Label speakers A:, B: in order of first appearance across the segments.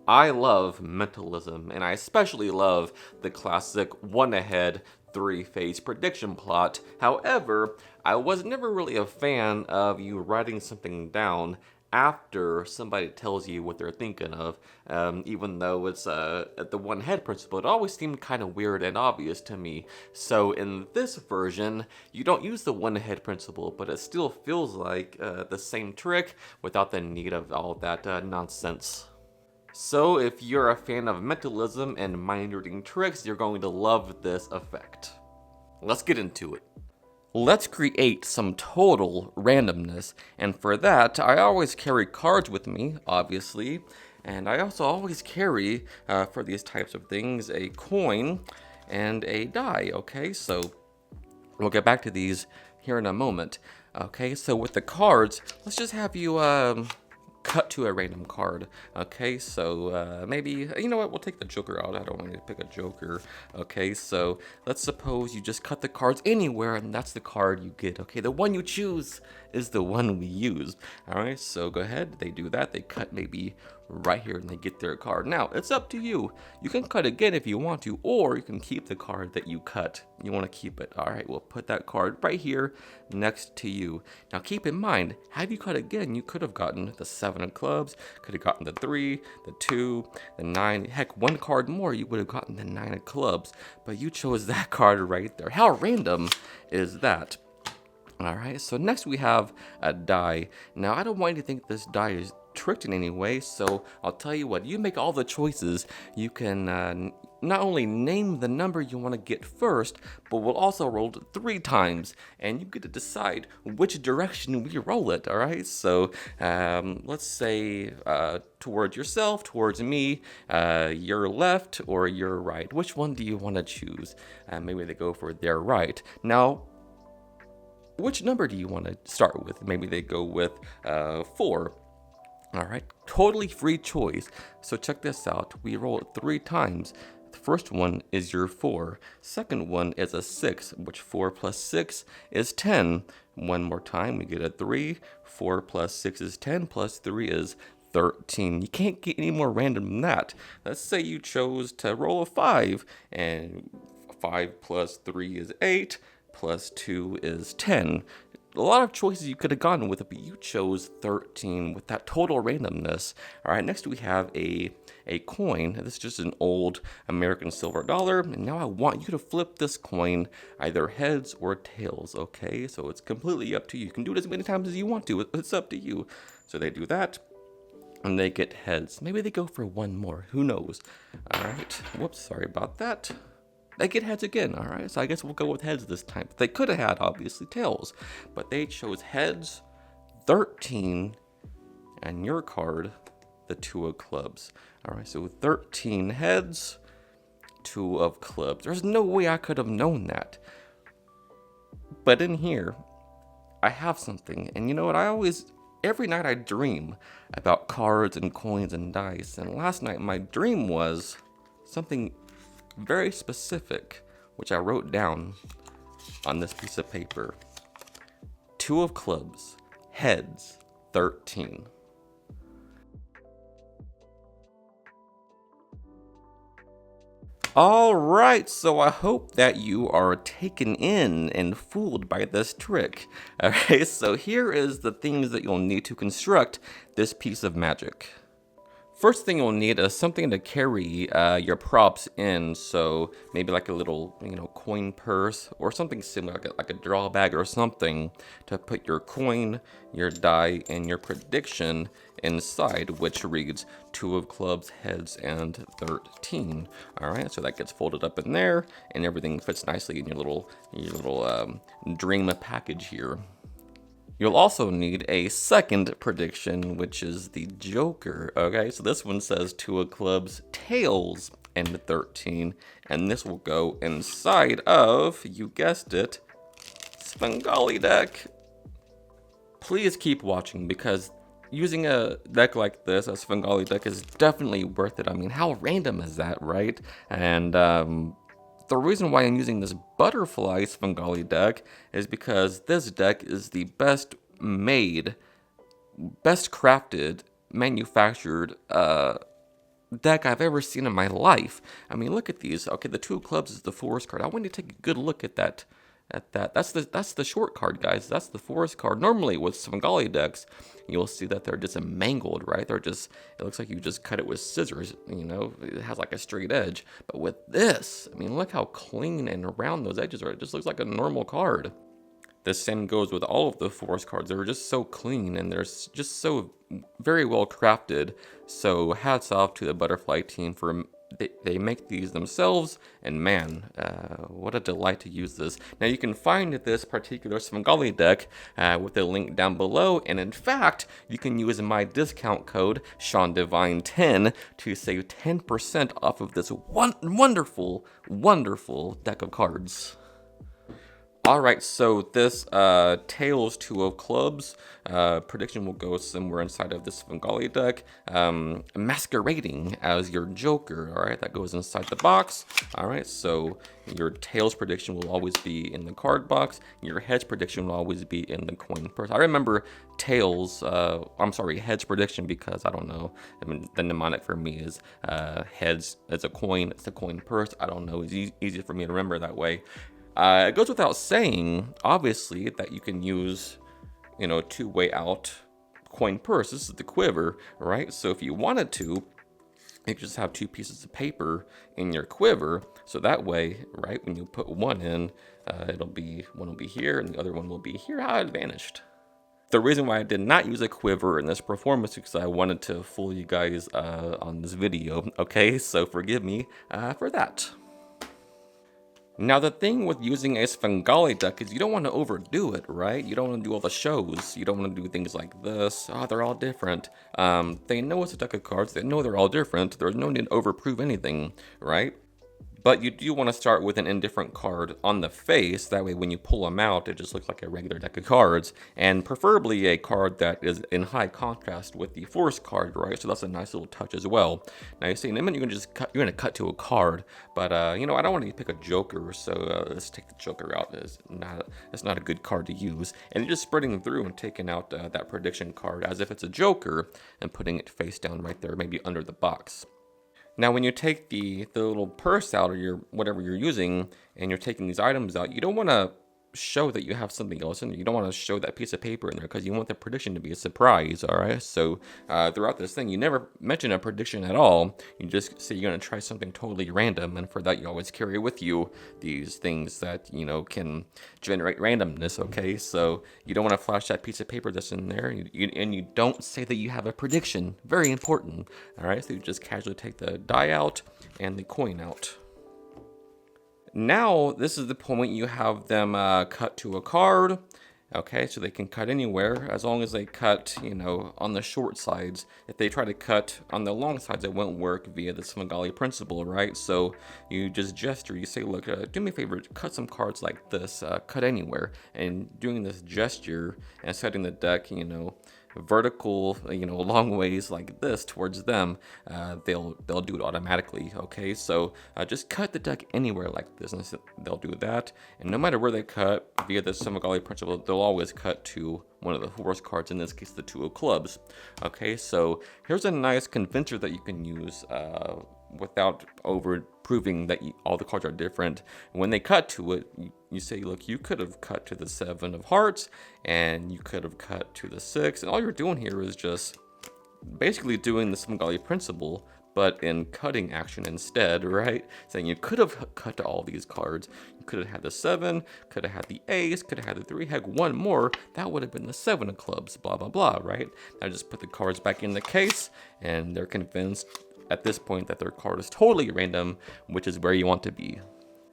A: I love Mentalism, and I especially love the classic one-ahead, three-phase prediction plot. However, I was never really a fan of you writing something down after somebody tells you what they're thinking of, even though it's the one-head principle. It always seemed kind of weird and obvious to me. So in this version, you don't use the one-head principle, but it still feels like the same trick without the need of all that nonsense. So if you're a fan of mentalism and mind-reading tricks, you're going to love this effect. Let's get into it. Let's create some total randomness, and for that, I always carry cards with me, obviously, and I also always carry, for these types of things, a coin and a die, okay? So we'll get back to these here in a moment. Okay, so with the cards, let's just have you, cut to a random card. Okay, so maybe, you know what, we'll take the Joker out. I don't want you to pick a Joker. Okay, so let's suppose you just cut the cards anywhere and that's the card you get. Okay, the one you choose is the one we use. All right, so go ahead, they do that. They cut maybe right here and they get their card. Now, it's up to you. You can cut again if you want to, or you can keep the card that you cut. You want to keep it. All right, we'll put that card right here next to you. Now, keep in mind, have you cut again, you could have gotten the 7 of clubs, could have gotten the 3, the 2, the 9. Heck, one card more, you would have gotten the 9 of clubs, but you chose that card right there. How random is that? All right, so next we have a die. Now, I don't want you to think this die is tricked in any way, so I'll tell you what, you make all the choices. You can not only name the number you want to get first, but we'll also roll it 3 times, and you get to decide which direction we roll it, all right? So let's say towards yourself, towards me, your left or your right. Which one do you want to choose? Maybe they go for their right. Now, which number do you want to start with? Maybe they go with 4. All right, totally free choice. So check this out. We roll it 3 times. The first one is your 4. Second one is a 6, which 4 plus 6 is 10. One more time, we get a 3. 4 plus 6 is 10, plus 3 is 13. You can't get any more random than that. Let's say you chose to roll a 5, and 5 plus 3 is 8, plus 2 is 10. A lot of choices you could have gone with it, but you chose 13 with that total randomness. All right, next we have a coin. This is just an old American silver dollar, and now I want you to flip this coin either heads or tails, okay? So it's completely up to you. You can do it as many times as you want to. It's up to you. So they do that, and they get heads. Maybe they go for one more. Who knows? All right. Whoops, sorry about that. They get heads again, all right? So I guess we'll go with heads this time. They could have had, obviously, tails, but they chose heads, 13, and your card, the 2 of clubs. All right, so 13 heads, 2 of clubs. There's no way I could have known that. But in here, I have something, and you know what? Every night I dream about cards and coins and dice, and last night my dream was something very specific, which I wrote down on this piece of paper. 2 of clubs, heads, 13. All right, so I hope that you are taken in and fooled by this trick. All right, so here is the things that you'll need to construct this piece of magic. First thing you'll need is something to carry your props in, so maybe like a little, coin purse or something similar, like a draw bag or something, to put your coin, your die, and your prediction inside, which reads 2 of clubs, heads, and 13. All right, so that gets folded up in there, and everything fits nicely in your little dream package here. You'll also need a second prediction, which is the Joker, okay? So this one says 2 of clubs, tails, and 13, and this will go inside of, you guessed it, Svengali deck. Please keep watching, because using a deck like this, a Svengali deck, is definitely worth it. I mean, how random is that, right? And the reason why I'm using this butterfly Svengali deck is because this deck is the best made, best crafted, manufactured deck I've ever seen in my life. I mean, look at these. Okay, the 2 of clubs is the forest card. I want you to take a good look at that. That's the short card, guys. That's the forest card. Normally with Svengali decks, you'll see that they're just mangled, right? It looks like you just cut it with scissors, it has like a straight edge. But with this, I mean, look how clean and round those edges are. It just looks like a normal card. The same goes with all of the forest cards. They're just so clean and they're just so very well crafted. So hats off to the Butterfly team for they make these themselves, and man, what a delight to use this. Now you can find this particular Svengali deck with a link down below, and in fact, you can use my discount code SeanDivine10 to save 10% off of this wonderful, wonderful deck of cards. Alright, so this Tails 2 of Clubs prediction will go somewhere inside of this Svengali deck. Masquerading as your Joker, alright, that goes inside the box. Alright, so your Tails prediction will always be in the card box. Your Heads prediction will always be in the coin purse. I remember Heads prediction because, I don't know, I mean, the mnemonic for me is Heads as a coin, it's a coin purse. I don't know, it's easy for me to remember that way. It goes without saying, obviously, that you can use, 2-way out coin purse. This is the quiver, right? So if you wanted to, you could just have 2 pieces of paper in your quiver. So that way, right, when you put one in, one will be here and the other one will be here. How it vanished. The reason why I did not use a quiver in this performance is because I wanted to fool you guys on this video. Okay, so forgive me for that. Now the thing with using a Svengali deck is you don't want to overdo it, right? You don't want to do all the shows. You don't want to do things like this. Oh, they're all different. They know it's a deck of cards. They know they're all different. There's no need to overprove anything, right? But you do want to start with an indifferent card on the face. That way when you pull them out, it just looks like a regular deck of cards. And preferably a card that is in high contrast with the force card, right? So that's a nice little touch as well. Now you see, in a minute you're going to cut to a card. But, I don't want to pick a Joker, so let's take the Joker out. It's not a good card to use. And you're just spreading through and taking out that prediction card as if it's a Joker and putting it face down right there, maybe under the box. Now, when you take the little purse out or whatever you're using and you're taking these items out, you don't want to show that you have something else in there. You don't want to show that piece of paper in there because you want the prediction to be a surprise, all right? So throughout this thing, you never mention a prediction at all. You just say you're going to try something totally random, and for that, you always carry with you these things that, can generate randomness, okay? So you don't want to flash that piece of paper that's in there, and you don't say that you have a prediction. Very important, all right? So you just casually take the die out and the coin out. Now, this is the point you have them cut to a card. Okay, so they can cut anywhere as long as they cut, on the short sides. If they try to cut on the long sides, it won't work via the Svengali principle, right? So you just gesture, you say, look, do me a favor, cut some cards like this, cut anywhere. And doing this gesture and setting the deck, vertical, long ways like this towards them, they'll do it automatically. Okay, so just cut the deck anywhere like this, and they'll do that. And no matter where they cut via the Svengali principle, they'll always cut to one of the horse cards, in this case the 2 of clubs. Okay, so here's a nice convincer that you can use without over proving that all the cards are different. When they cut to it, you say, look, you could have cut to the 7 of hearts and you could have cut to the 6, and all you're doing here is just basically doing the Svengali principle, but in cutting action instead, right? Saying you could have cut to all these cards. You could have had the 7, could have had the ace, could have had the 3, heck, one more. That would have been the 7 of clubs, blah, blah, blah, right? Now just put the cards back in the case, and they're convinced at this point that their card is totally random, which is where you want to be.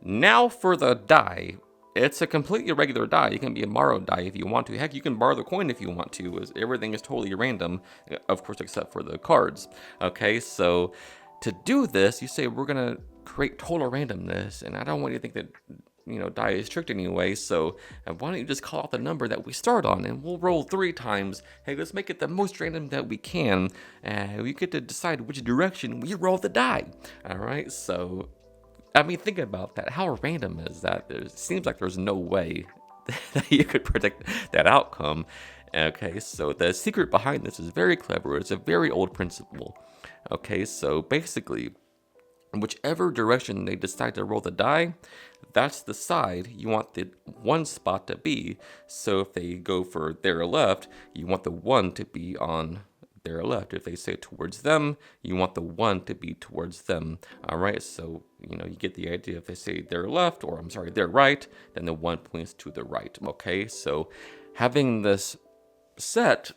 A: Now for the die. It's a completely regular die. It can be a borrowed die if you want to. Heck, you can borrow the coin if you want to. Everything is totally random, of course, except for the cards. Okay, so to do this, you say we're going to create total randomness, and I don't want you to think that die is tricked anyway, so why don't you just call out the number that we start on, and we'll roll 3 times. Hey, let's make it the most random that we can, and we get to decide which direction we roll the die. All right, so I mean, think about that. How random is that? It seems like there's no way that you could predict that outcome. Okay, so the secret behind this is very clever. It's a very old principle. Okay, so basically, whichever direction they decide to roll the die, that's the side you want the one spot to be. So if they go for their left, you want the one to be on their left. If they say towards them, you want the one to be towards them. All right, so you get the idea. If they say their left, or I'm sorry, their right, then the one points to the right. Okay, so having this set,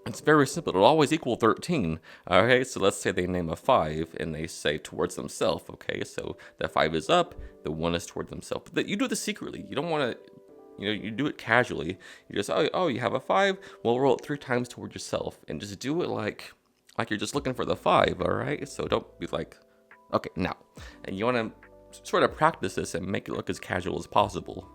A: it's very simple. It'll always equal 13. Okay, so let's say they name a 5 and they say towards themselves. Okay, so the 5 is up, the 1 is toward themselves. But you do this secretly. You don't want to, you do it casually. You just, oh, you have a 5? Well, roll it 3 times toward yourself and just do it like you're just looking for the 5. All right, so don't be like, okay, now. And you want to sort of practice this and make it look as casual as possible.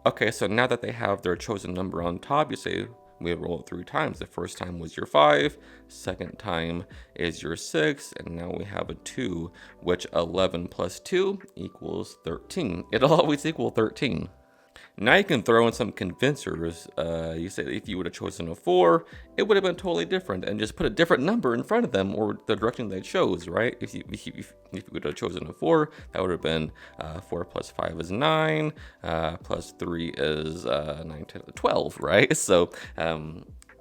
A: Okay, so now that they have their chosen number on top, you say, we roll it 3 times. The first time was your 5, second time is your 6, and now we have a 2, which 11 plus 2 equals 13. It'll always equal 13. Now you can throw in some convincers. You say if you would have chosen a 4, it would have been totally different, and just put a different number in front of them or the direction they chose, right? If you would have chosen a 4, that would have been 4 plus 5 is 9, plus 3 is 9, 10, 12, right? So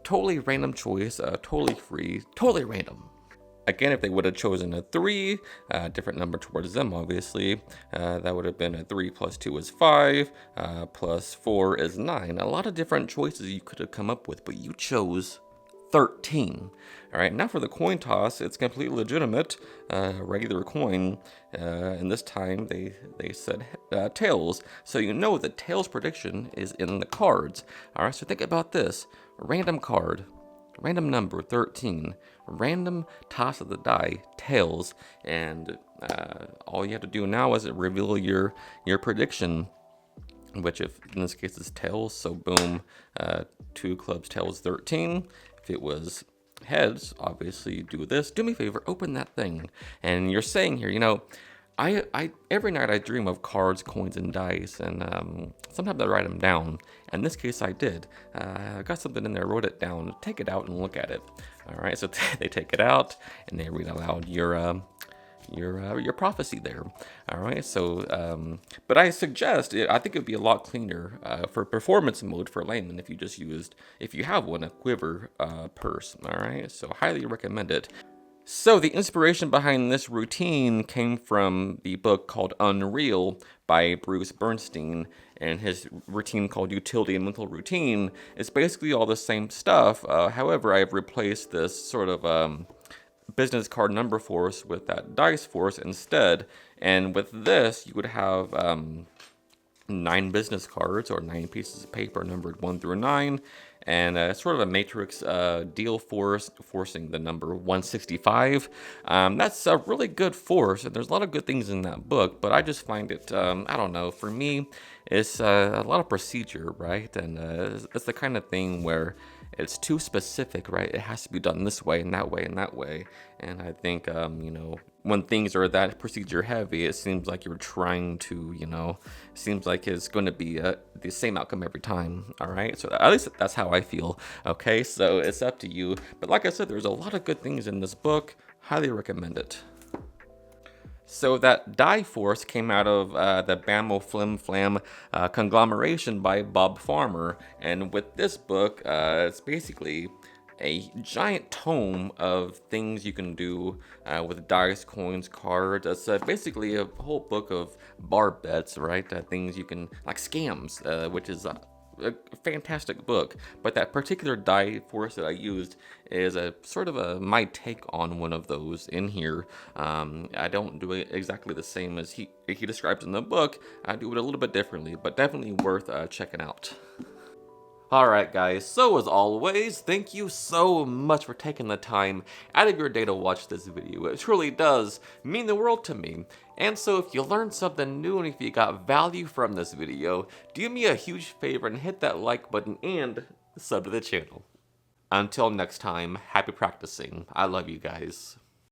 A: totally random choice, totally free, totally random. Again, if they would have chosen a 3, different number towards them, obviously, that would have been a 3 plus 2 is 5, plus 4 is 9. A lot of different choices you could have come up with, but you chose 13. All right, now for the coin toss, it's completely legitimate, regular coin, and this time they said tails. So you know the tails prediction is in the cards. All right, so think about this. Random card. Random number, 13. Random toss of the die, tails. And all you have to do now is reveal your prediction, which if in this case is tails, so boom, 2 clubs, tails, 13. If it was heads, obviously do this. Do me a favor, open that thing. And you're saying here, I every night I dream of cards, coins, and dice, and sometimes I write them down. In this case, I did. I got something in there, wrote it down. Take it out and look at it. All right, so they take it out and they read aloud your prophecy there. All right, so but I suggest I think it'd be a lot cleaner for performance mode for layman if you have one, a quiver purse. All right, so highly recommend it. So the inspiration behind this routine came from the book called Unreal by Bruce Bernstein, and his routine called Utility and Mental Routine. It's basically all the same stuff. However, I've replaced this sort of business card number force with that dice force instead. And with this, you would have 9 business cards or 9 pieces of paper numbered 1 through 9. And sort of a matrix deal force, forcing the number 165. That's a really good force, and there's a lot of good things in that book, but I just find it, I don't know, for me, it's a lot of procedure, right? And it's the kind of thing where it's too specific, right? It has to be done this way and that way and that way. And I think, when things are that procedure heavy, it seems like you're trying to, seems like it's going to be the same outcome every time. All right. So at least that's how I feel. Okay. So it's up to you. But like I said, there's a lot of good things in this book. Highly recommend it. So that die force came out of the Bammo Flim Flam conglomeration by Bob Farmer. And with this book, it's basically a giant tome of things you can do with dice, coins, cards. It's basically a whole book of bar bets, right? Things you can, like scams, which is a fantastic book. But that particular die force that I used is a sort of my take on one of those in here. I don't do it exactly the same as he describes in the book. I do it a little bit differently, but definitely worth checking out. Alright guys, so as always, thank you so much for taking the time out of your day to watch this video. It truly does mean the world to me. And so if you learned something new and if you got value from this video, do me a huge favor and hit that like button and sub to the channel. Until next time, happy practicing. I love you guys.